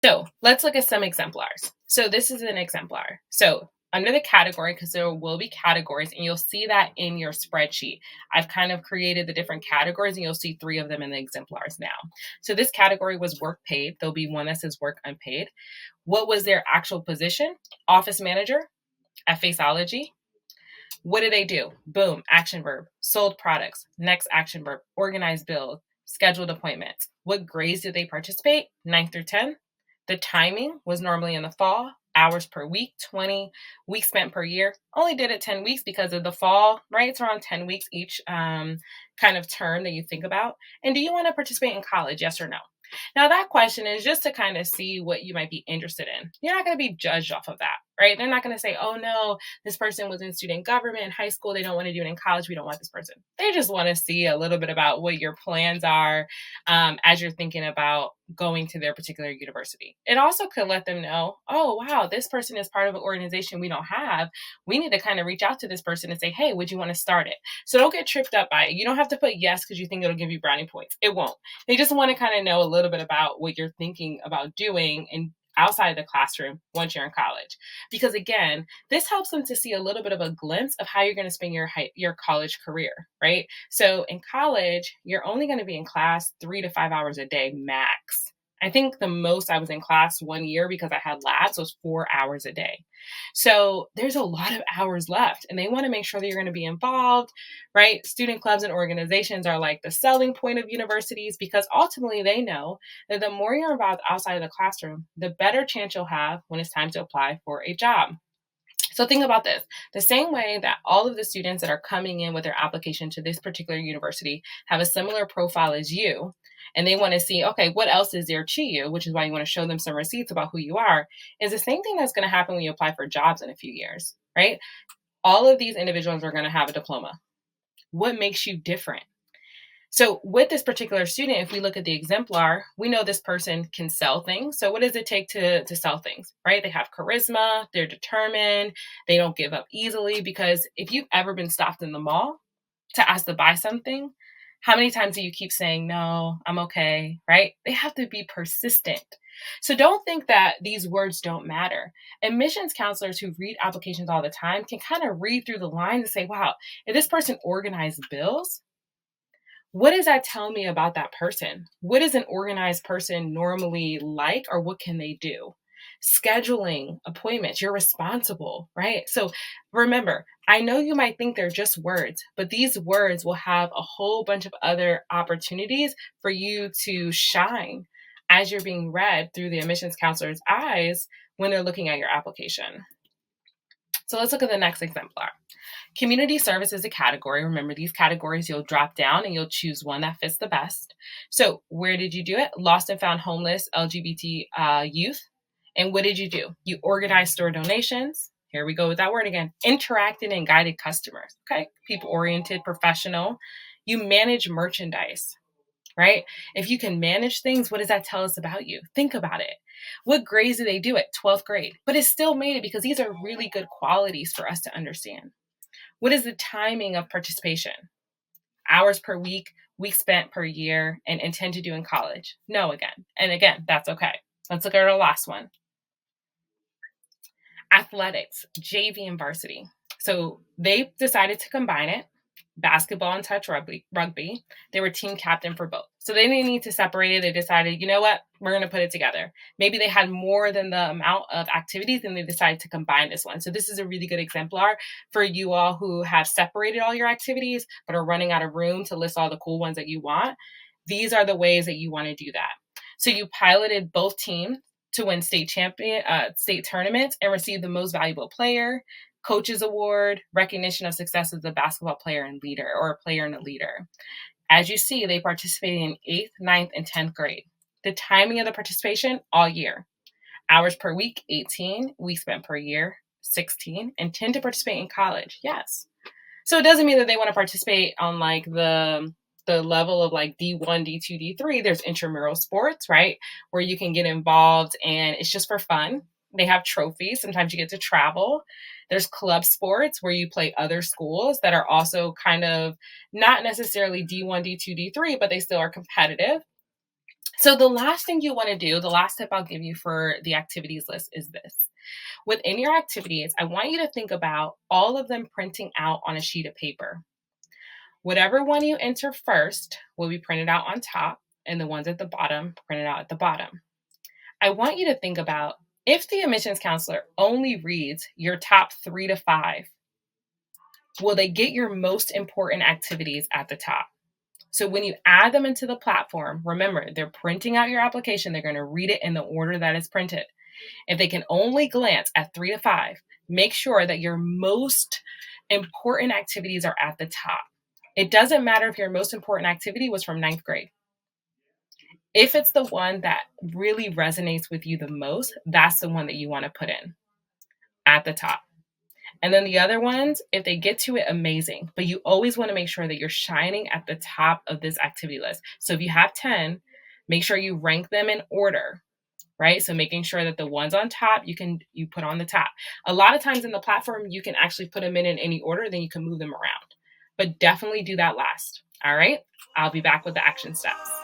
So let's look at some exemplars. So this is an exemplar. So under the category, because there will be categories, and you'll see that in your spreadsheet. I've kind of created the different categories, and you'll see 3 of them in the exemplars now. So this category was work paid. There'll be one that says work unpaid. What was their actual position? Office manager at Faceology. What do they do? Boom, action verb. Sold products. Next action verb. Organized bills. Scheduled appointments. What grades did they participate? 9th through 10th. The timing was normally in the fall. Hours per week, 20. Weeks spent per year. Only did it 10 weeks because of the fall, right? It's around 10 weeks each kind of term that you think about. And do you want to participate in college? Yes or no? Now, that question is just to kind of see what you might be interested in. You're not going to be judged off of that, right? They're not going to say, oh no, this person was in student government in high school. They don't want to do it in college. We don't want this person. They just want to see a little bit about what your plans are as you're thinking about going to their particular university. It also could let them know, oh, wow, this person is part of an organization we don't have. We need to kind of reach out to this person and say, hey, would you want to start it? So don't get tripped up by it. You don't have to put yes because you think it'll give you brownie points. It won't. They just want to kind of know a little bit about what you're thinking about doing and outside of the classroom once you're in college. Because again, this helps them to see a little bit of a glimpse of how you're going to spend your college career, right? So in college, you're only going to be in class 3 to 5 hours a day max. I think the most I was in class 1 year because I had labs was 4 hours a day. So there's a lot of hours left, and they want to make sure that you're going to be involved, right? Student clubs and organizations are like the selling point of universities because ultimately they know that the more you're involved outside of the classroom, the better chance you'll have when it's time to apply for a job. So think about this. The same way that all of the students that are coming in with their application to this particular university have a similar profile as you, and they want to see, okay, what else is there to you, which is why you want to show them some receipts about who you are, is the same thing that's going to happen when you apply for jobs in a few years, right? All of these individuals are going to have a diploma. What makes you different? So with this particular student, if we look at the exemplar, we know this person can sell things. So what does it take to sell things, right? They have charisma, they're determined, they don't give up easily, because if you've ever been stopped in the mall to ask to buy something, how many times do you keep saying, no, I'm okay, right? They have to be persistent. So don't think that these words don't matter. Admissions counselors who read applications all the time can kind of read through the lines and say, wow, if this person organized bills, what does that tell me about that person? What is an organized person normally like, or what can they do? Scheduling appointments, you're responsible, right? So remember, I know you might think they're just words, but these words will have a whole bunch of other opportunities for you to shine as you're being read through the admissions counselor's eyes when they're looking at your application. So let's look at the next exemplar. Community service is a category. Remember, these categories, you'll drop down and you'll choose one that fits the best. So where did you do it? Lost and found homeless LGBT youth. And what did you do? You organized store donations. Here we go with that word again. Interacted and guided customers. Okay. People-oriented, professional. You manage merchandise, right? If you can manage things, what does that tell us about you? Think about it. What grades do they do at 12th grade? But it still made it because these are really good qualities for us to understand. What is the timing of participation? Hours per week, weeks spent per year, and intend to do in college? No, again. And again, that's okay. Let's look at our last one. Athletics, JV and varsity. So they decided to combine it. Basketball and touch rugby. They were team captain for both. So they didn't need to separate it. They decided, you know what, we're going to put it together. Maybe they had more than the amount of activities and they decided to combine this one. So this is a really good exemplar for you all who have separated all your activities, but are running out of room to list all the cool ones that you want. These are the ways that you want to do that. So you piloted both teams to win state tournaments and receive the most valuable player, coaches award, recognition of success as a basketball player and leader, or a player and a leader. As you see, they participated in 8th, 9th, and 10th grade. The timing of the participation, all year. Hours per week, 18. Weeks spent per year, 16. Intend to participate in college, yes. So it doesn't mean that they want to participate on like the level of like D1, D2, D3. There's intramural sports, right? Where you can get involved and it's just for fun. They have trophies. Sometimes you get to travel. There's club sports where you play other schools that are also kind of not necessarily D1, D2, D3, but they still are competitive. So the last thing you want to do, the last tip I'll give you for the activities list is this. Within your activities, I want you to think about all of them printing out on a sheet of paper. Whatever one you enter first will be printed out on top, and the ones at the bottom printed out at the bottom. I want you to think about, if the admissions counselor only reads your top 3 to 5, will they get your most important activities at the top? So when you add them into the platform, remember, they're printing out your application. They're going to read it in the order that it's printed. If they can only glance at 3 to 5, make sure that your most important activities are at the top. It doesn't matter if your most important activity was from ninth grade. If it's the one that really resonates with you the most, that's the one that you want to put in at the top. And then the other ones, if they get to it, amazing. But you always want to make sure that you're shining at the top of this activity list. So if you have 10, make sure you rank them in order, right? So making sure that the ones on top, you put on the top. A lot of times in the platform, you can actually put them in any order, then you can move them around. But definitely do that last. All right? I'll be back with the action steps.